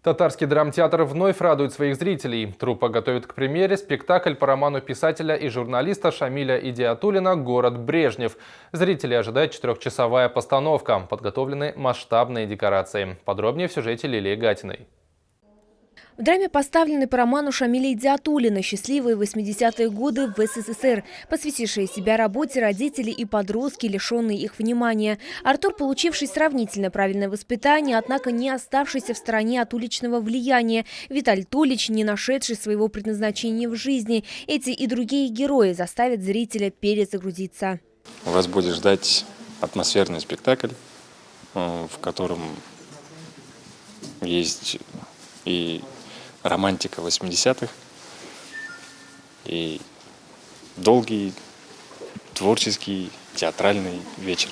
Татарский драмтеатр вновь радует своих зрителей. Труппа готовит к премьере спектакль по роману писателя и журналиста Шамиля Идиатуллина «Город Брежнев». Зрители ожидают 4-часовая постановка. Подготовлены масштабные декорации. Подробнее в сюжете Лилии Гатиной. В драме поставлены по роману Шамиля Идиатуллина «Счастливые 80-е годы в СССР», посвятившие себя работе родители и подростки, лишенные их внимания. Артур, получивший сравнительно правильное воспитание, однако не оставшийся в стороне от уличного влияния. Виталь Тулич, не нашедший своего предназначения в жизни. Эти и другие герои заставят зрителя перезагрузиться. Вас будет ждать атмосферный спектакль, в котором есть и романтика 80-х, и долгий творческий театральный вечер.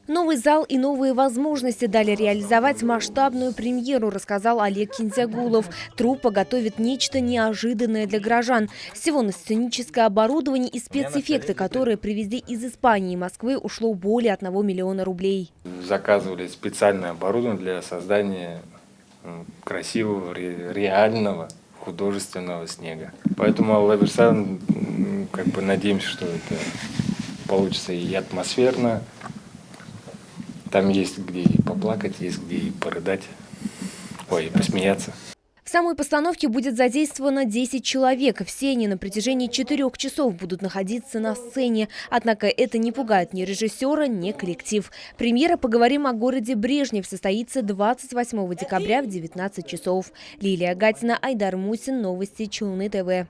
Новый зал и новые возможности дали реализовать масштабную премьеру, рассказал Олег Кинзягулов. Труппа готовит нечто неожиданное для горожан. Всего на сценическое оборудование и спецэффекты, которые привезли из Испании и Москвы, ушло более 1 миллиона рублей. Заказывали специальное оборудование для создания красивого, реального художественного снега. Поэтому Алла Версан, надеемся, что это получится и атмосферно. Там есть где и поплакать, есть где и порыдать, и посмеяться. В самой постановке будет задействовано 10 человек. Все они на протяжении 4 часов будут находиться на сцене. Однако это не пугает ни режиссера, ни коллектив. Премьера «Поговорим о городе Брежнев» состоится 28 декабря в 19 часов. Лилия Гатина, Айдар Мусин, новости Челны ТВ.